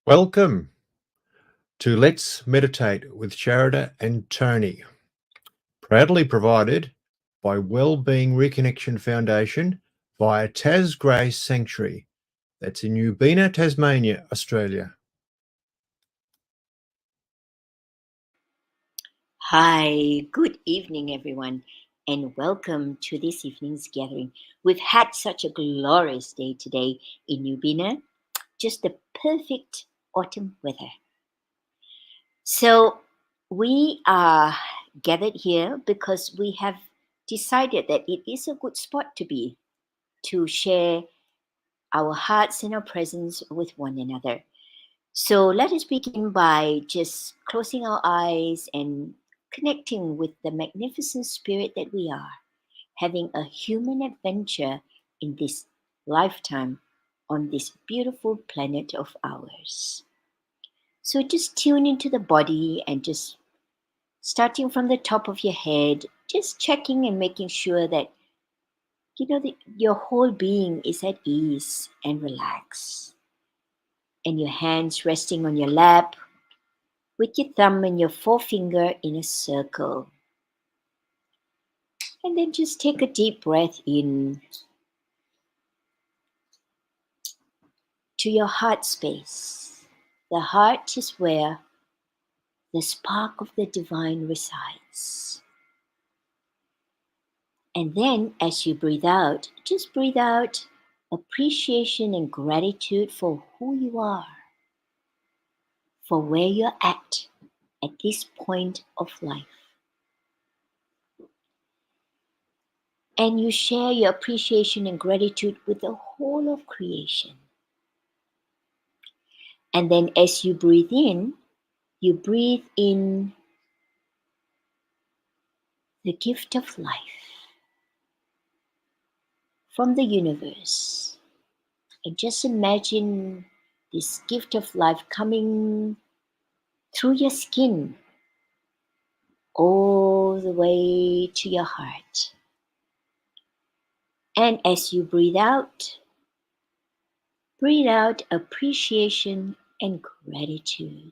Welcome to Let's Meditate with Sharada and Tony, proudly provided by Wellbeing Reconnection Foundation via Tas Grace Sanctuary. That's in Ubina, Tasmania, Australia. Hi, good evening, everyone, and welcome to this evening's gathering. We've had such a glorious day today in Ubina, just the perfect autumn weather. So, we are gathered here because we have decided that it is a good spot to be to share our hearts and our presence with one another. So let us begin by just closing our eyes and connecting with the magnificent spirit that we are, having a human adventure in this lifetime on this beautiful planet of ours. So just tune into the body and just starting from the top of your head, just checking and making sure that your whole being is at ease and relaxed. And your hands resting on your lap with your thumb and your forefinger in a circle. And then just take a deep breath in to your heart space. The heart is where the spark of the divine resides. And then as you breathe out, just breathe out appreciation and gratitude for who you are, for where you're at this point of life. And you share your appreciation and gratitude with the whole of creation. And then as you breathe in the gift of life from the universe. And just imagine this gift of life coming through your skin all the way to your heart. And as you breathe out appreciation and gratitude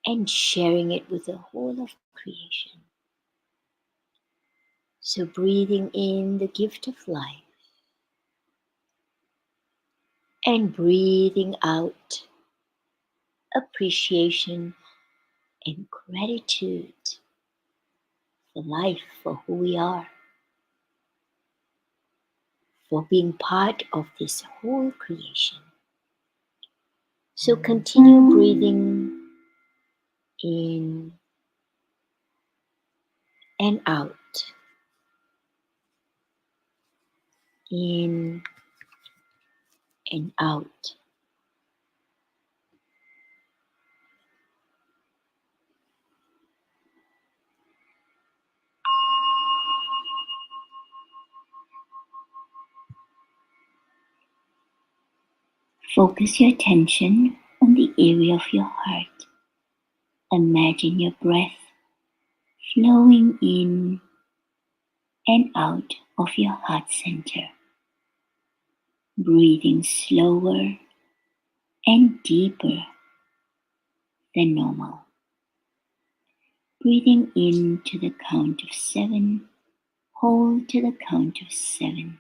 and sharing it with the whole of creation. So breathing in the gift of life and breathing out appreciation and gratitude for life, for who we are, for being part of this whole creation. So continue breathing in and out, in and out. Focus your attention on the area of your heart. Imagine your breath flowing in and out of your heart center, breathing slower and deeper than normal. Breathing in to the count of 7, hold to the count of 7.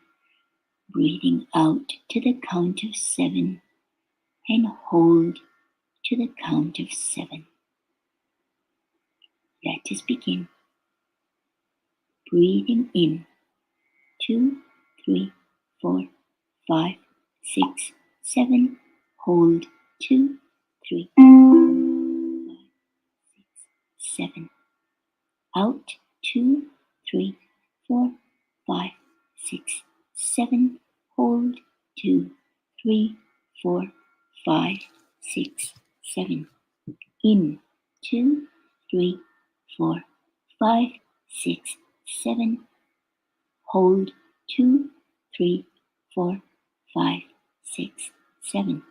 Breathing out to the count of 7 and hold to the count of 7. Let us begin. Breathing in 2, 3, 4, 5, 6, 7. Hold 2, 3, 4, 5, 6, 7. Out 2, 3, 4, 5, 6, 7. Hold 2, 3, 4, 5, 6, 7. In 2, 3, 4, 5, 6, 7. Hold 2, 3, 4, 5, 6, 7.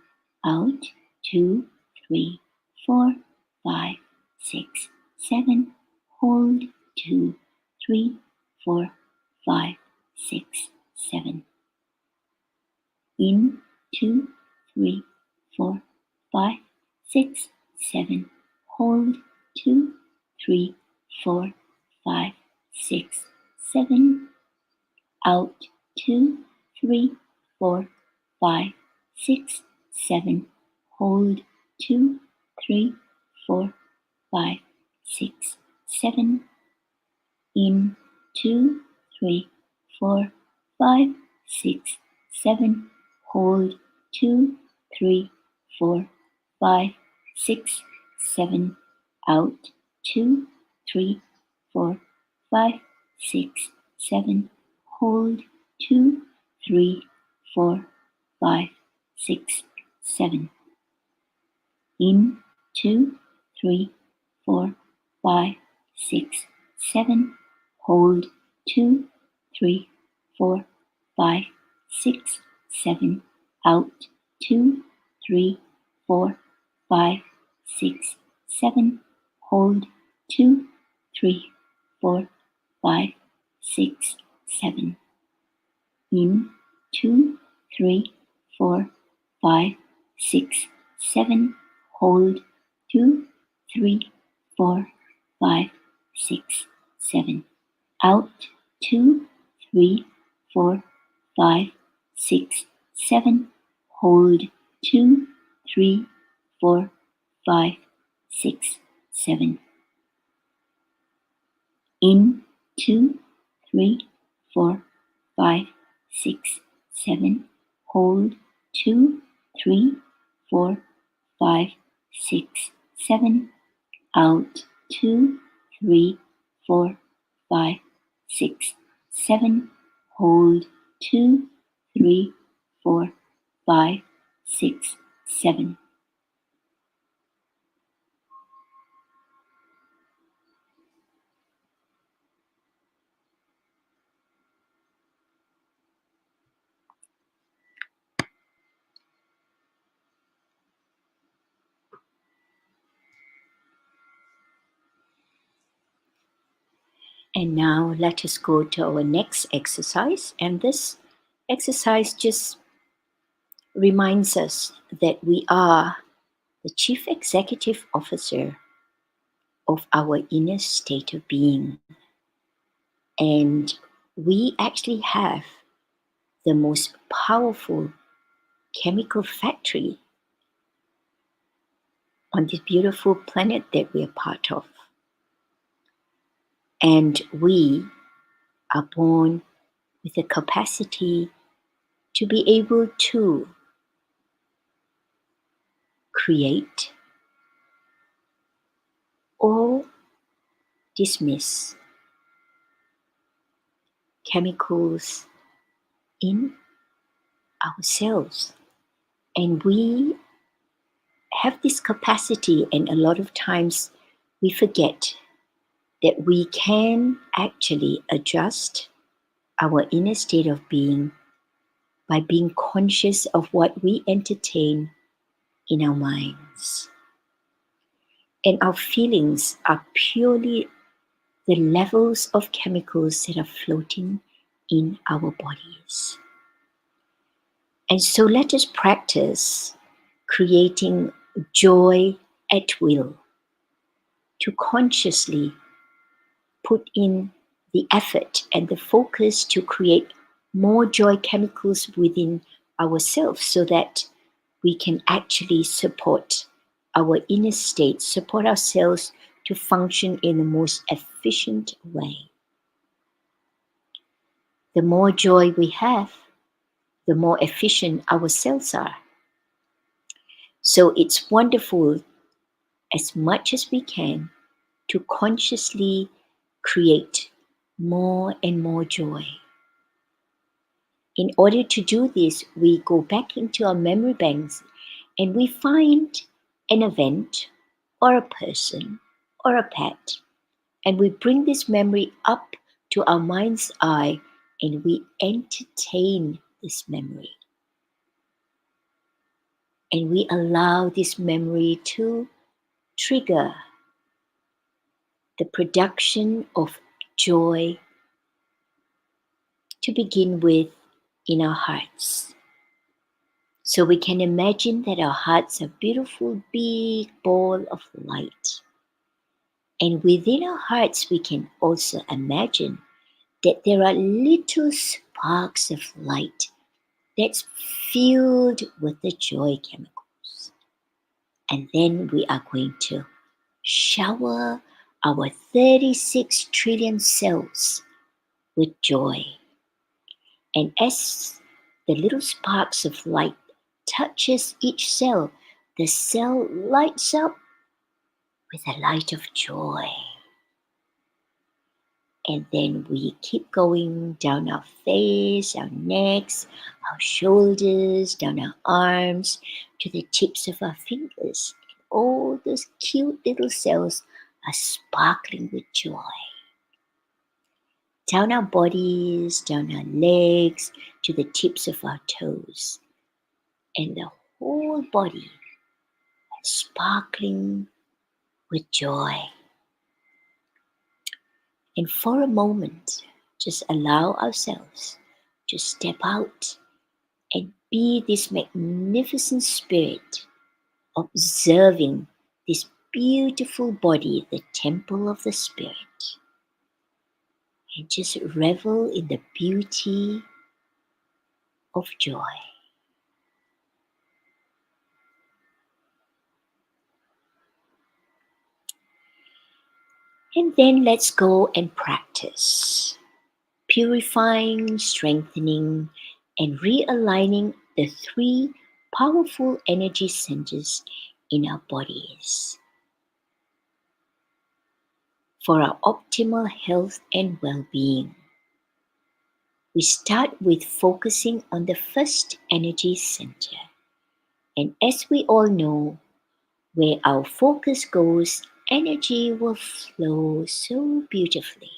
Out 2, 3, 4, 5, 6, 7. Hold 2, 3, 4, 5, 6, 7. In 2, 3, 4, 5, 6, 7. Hold 2, 3, 4, 5, 6, 7. Out 2, 3, 4, 5, 6, 7. Hold 2, 3, 4, 5, 6, 7. In 2, 3, 4, 5, 6, 7. Hold 2, 3, 4, 5, 6, 7. Out 2, 3, 4, 5, 6, 7. Hold 2, 3, 4, 5, 6, 7. In 2, 3, 4, 5, 6, 7. Hold 2, 3, 4, 5, 6, 7. Out 2, 3, 4, 5, 6, 7. Hold 2, 3, 4, 5, 6, 7. In 2, 3, 4, 5, 6, 7. Hold 2, 3, 4, 5, 6, 7. Out 2, 3, 4, 5, 6, 7. Hold 2, 3, 4, 5, 6, 7. In 2, 3, 4, 5, 6, 7. Hold 2, 3, 4, 5, 6, 7. Out 2, 3, 4, 5, 6, 7. Hold 2, 3, 4, 5, 6, 7. And now let us go to our next exercise. And this exercise just reminds us that we are the Chief Executive Officer of our inner state of being. And we actually have the most powerful chemical factory on this beautiful planet that we are part of. And we are born with the capacity to be able to create or dismiss chemicals in ourselves. And we have this capacity, and a lot of times we forget that we can actually adjust our inner state of being by being conscious of what we entertain in our minds. And our feelings are purely the levels of chemicals that are floating in our bodies. And so let us practice creating joy at will, to consciously put in the effort and the focus to create more joy chemicals within ourselves so that we can actually support our inner state, support ourselves to function in the most efficient way. The more joy we have, the more efficient our cells are. So it's wonderful, as much as we can, to consciously create more and more joy. In order to do this, we go back into our memory banks and we find an event or a person or a pet, and we bring this memory up to our mind's eye and we entertain this memory. And we allow this memory to trigger the production of joy to begin with in our hearts. So we can imagine that our hearts are a beautiful big ball of light. And within our hearts, we can also imagine that there are little sparks of light that's filled with the joy chemicals. And then we are going to shower our 36 trillion cells with joy. And as the little sparks of light touches each cell, the cell lights up with a light of joy. And then we keep going down our face, our necks, our shoulders, down our arms, to the tips of our fingers. And all those cute little cells are sparkling with joy. Down our bodies, down our legs, to the tips of our toes. And the whole body is sparkling with joy. And for a moment, just allow ourselves to step out and be this magnificent spirit, observing this beautiful body, the temple of the spirit. And just revel in the beauty of joy. And then let's go and practice purifying, strengthening, and realigning the 3 powerful energy centers in our bodies for our optimal health and well-being. We start with focusing on the first energy center. And as we all know, where our focus goes, energy will flow so beautifully.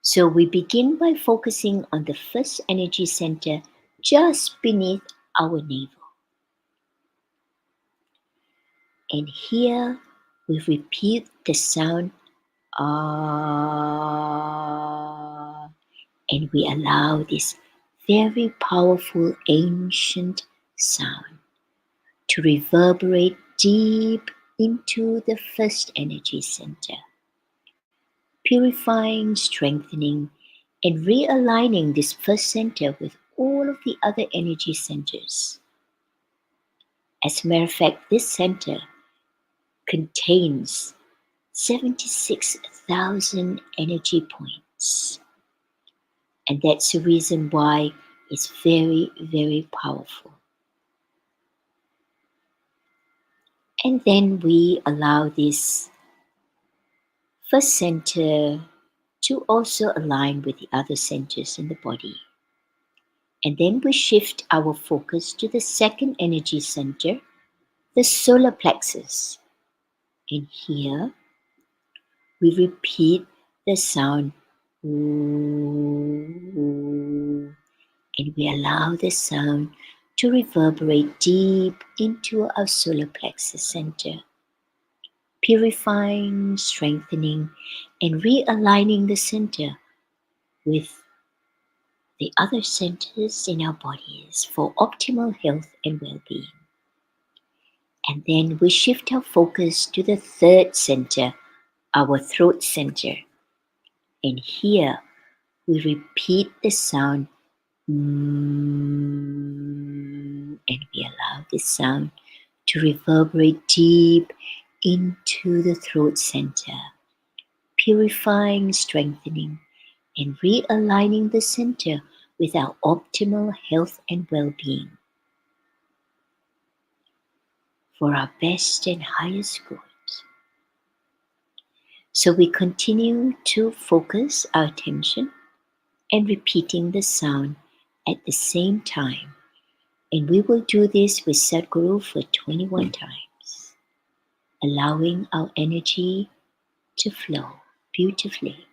So we begin by focusing on the first energy center just beneath our navel. And here we repeat the sound ah, and we allow this very powerful ancient sound to reverberate deep into the first energy center, purifying, strengthening, and realigning this first center with all of the other energy centers. As a matter of fact, this center contains 76,000 energy points. And that's the reason why it's very, very powerful. And then we allow this first center to also align with the other centers in the body. And then we shift our focus to the second energy center, the solar plexus. And here we repeat the sound ooh, and we allow the sound to reverberate deep into our solar plexus center, purifying, strengthening, and realigning the center with the other centers in our bodies for optimal health and well-being. And then we shift our focus to the third center, our throat center. And here we repeat the sound and we allow this sound to reverberate deep into the throat center, purifying, strengthening, and realigning the center with our optimal health and well-being for our best and highest good. So we continue to focus our attention and repeating the sound at the same time. And we will do this with Sadhguru for 21 times, allowing our energy to flow beautifully.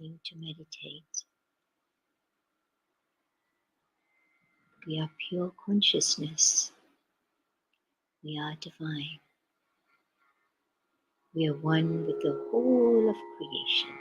beginning to meditate. We are pure consciousness. We are divine. We are one with the whole of creation.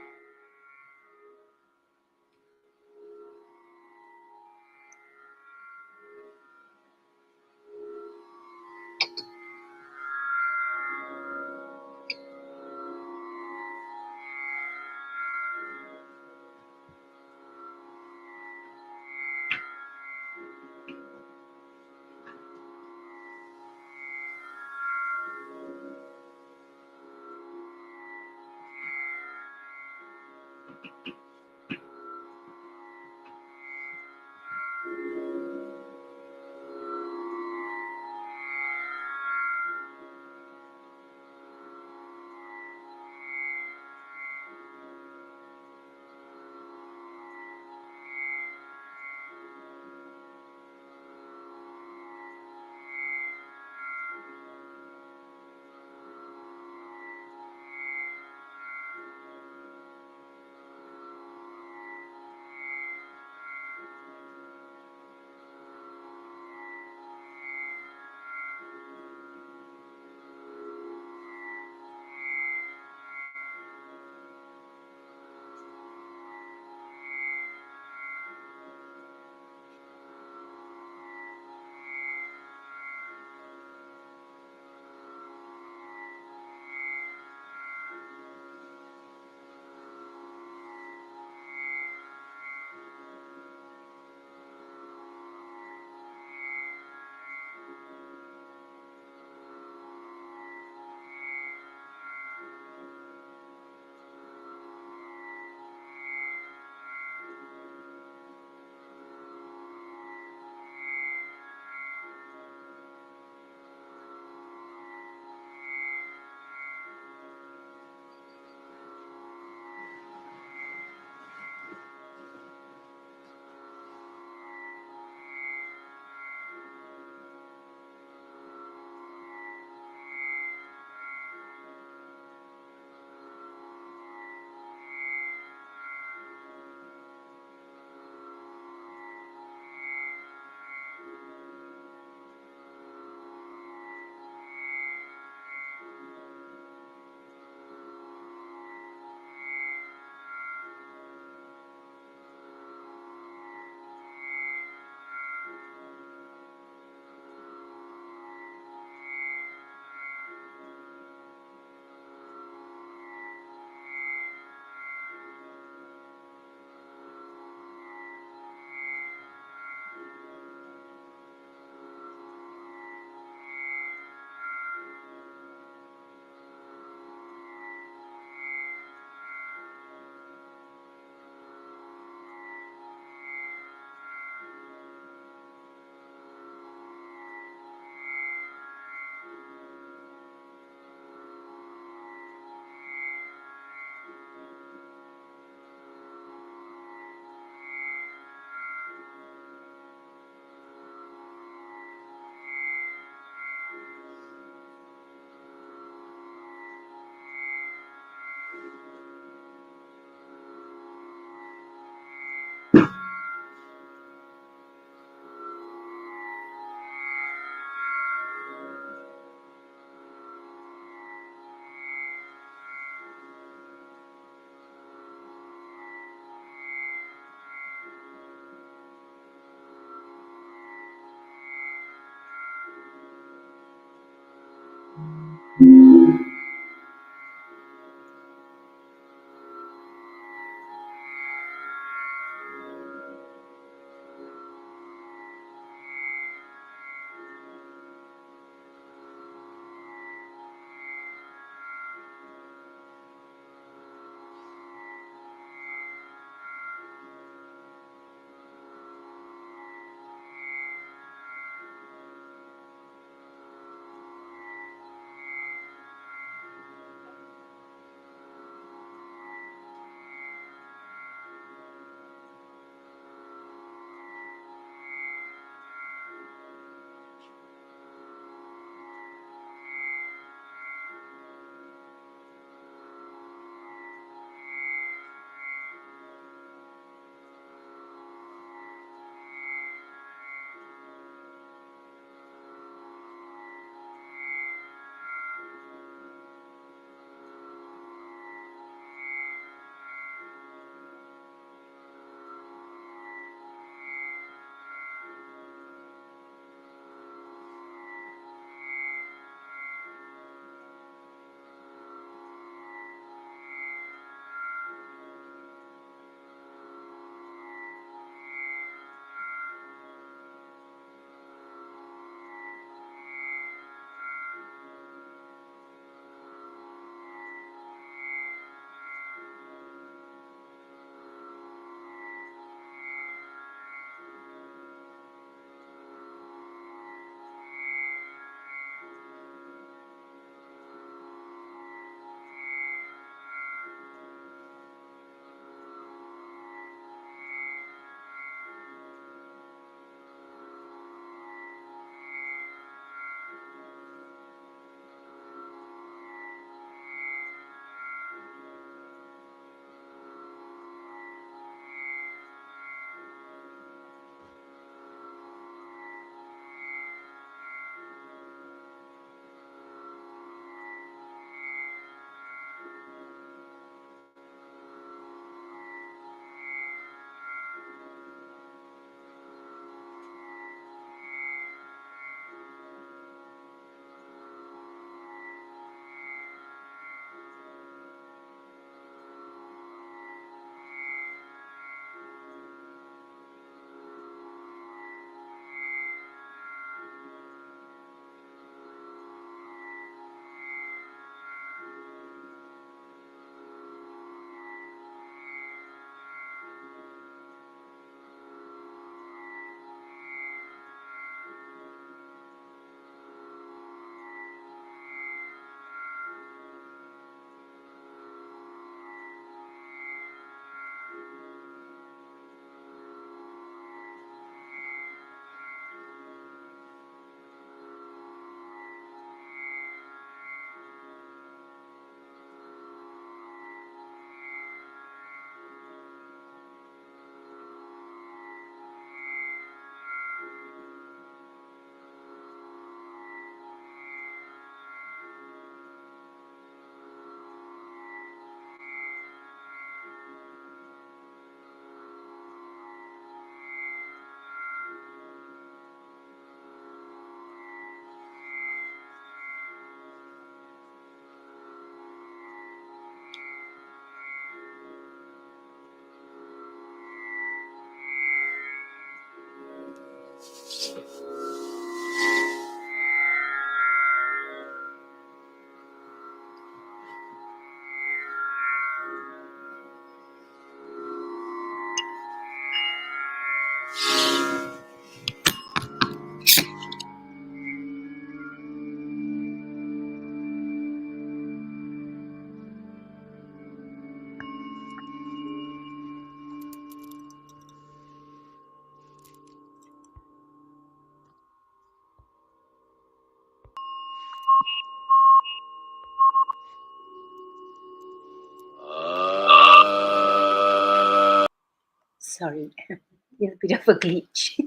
Sorry, a little bit of a glitch.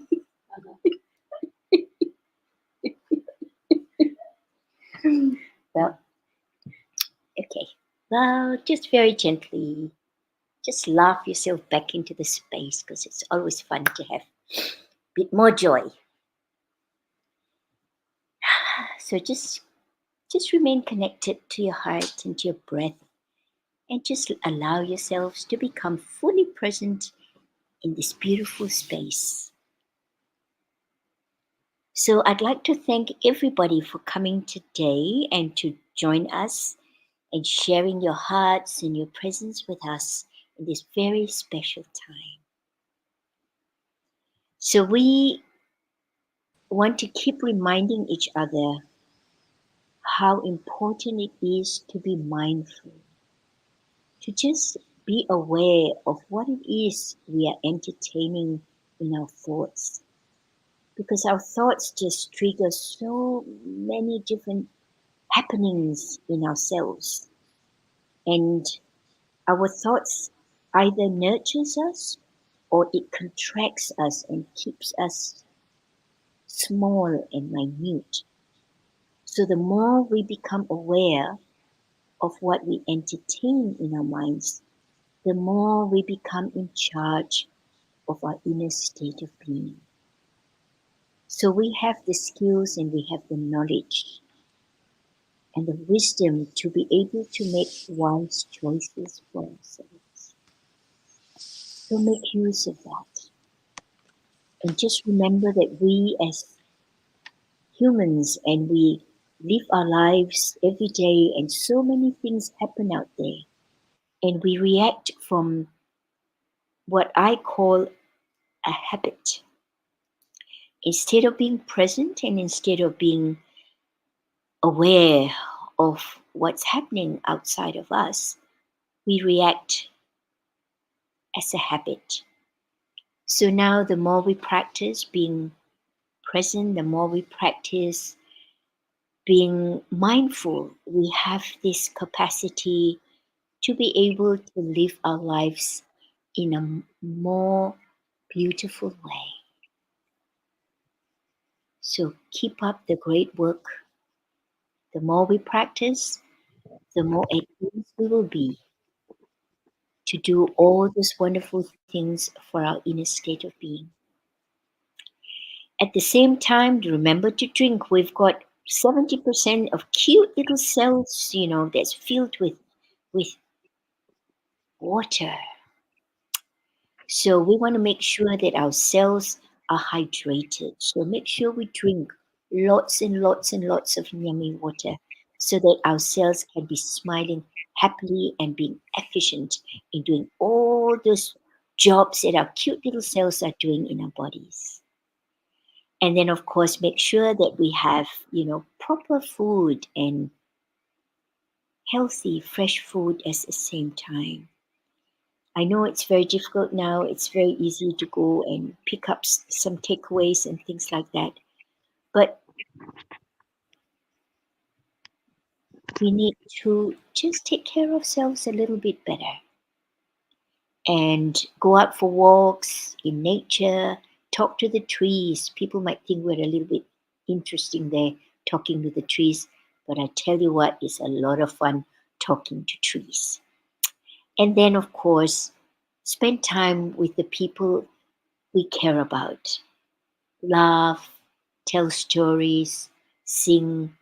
Well, okay. Well, just very gently, just laugh yourself back into the space because it's always fun to have a bit more joy. So just remain connected to your heart and to your breath and just allow yourselves to become fully present in this beautiful space. So I'd like to thank everybody for coming today and to join us and sharing your hearts and your presence with us in this very special time. So we want to keep reminding each other how important it is to be mindful, to just be aware of what it is we are entertaining in our thoughts. Because our thoughts just trigger so many different happenings in ourselves. And our thoughts either nurtures us or it contracts us and keeps us small and minute. So the more we become aware of what we entertain in our minds, the more we become in charge of our inner state of being. So we have the skills and we have the knowledge and the wisdom to be able to make wise choices for ourselves. So make use of that. And just remember that we as humans and we live our lives every day and so many things happen out there. And we react from what I call a habit. Instead of being present and instead of being aware of what's happening outside of us, we react as a habit. So now, the more we practice being present, the more we practice being mindful, we have this capacity to be able to live our lives in a more beautiful way. So keep up the great work. The more we practice, the more at ease we will be to do all those wonderful things for our inner state of being. At the same time, remember to drink. We've got 70% of cute little cells, that's filled with water. So we want to make sure that our cells are hydrated. So make sure we drink lots and lots and lots of yummy water so that our cells can be smiling happily and being efficient in doing all those jobs that our cute little cells are doing in our bodies. And then, of course, make sure that we have, proper food and healthy, fresh food at the same time. I know it's very difficult now. It's very easy to go and pick up some takeaways and things like that. But we need to just take care of ourselves a little bit better and go out for walks in nature, talk to the trees. People might think we're a little bit interesting there talking to the trees, but I tell you what, it's a lot of fun talking to trees. And then, of course, spend time with the people we care about. Laugh, tell stories, sing,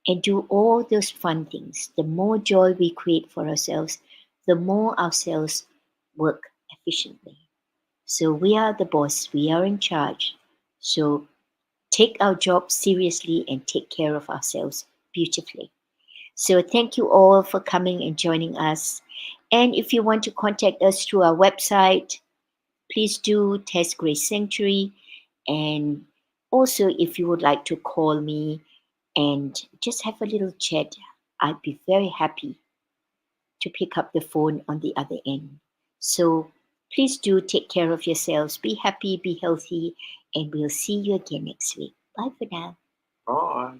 and do all those fun things. The more joy we create for ourselves, the more ourselves work efficiently. So we are the boss, we are in charge. So take our job seriously and take care of ourselves beautifully. So thank you all for coming and joining us. And if you want to contact us through our website, please do Test Grace Sanctuary. And also, if you would like to call me and just have a little chat, I'd be very happy to pick up the phone on the other end. So please do take care of yourselves. Be happy, be healthy, and we'll see you again next week. Bye for now. Bye.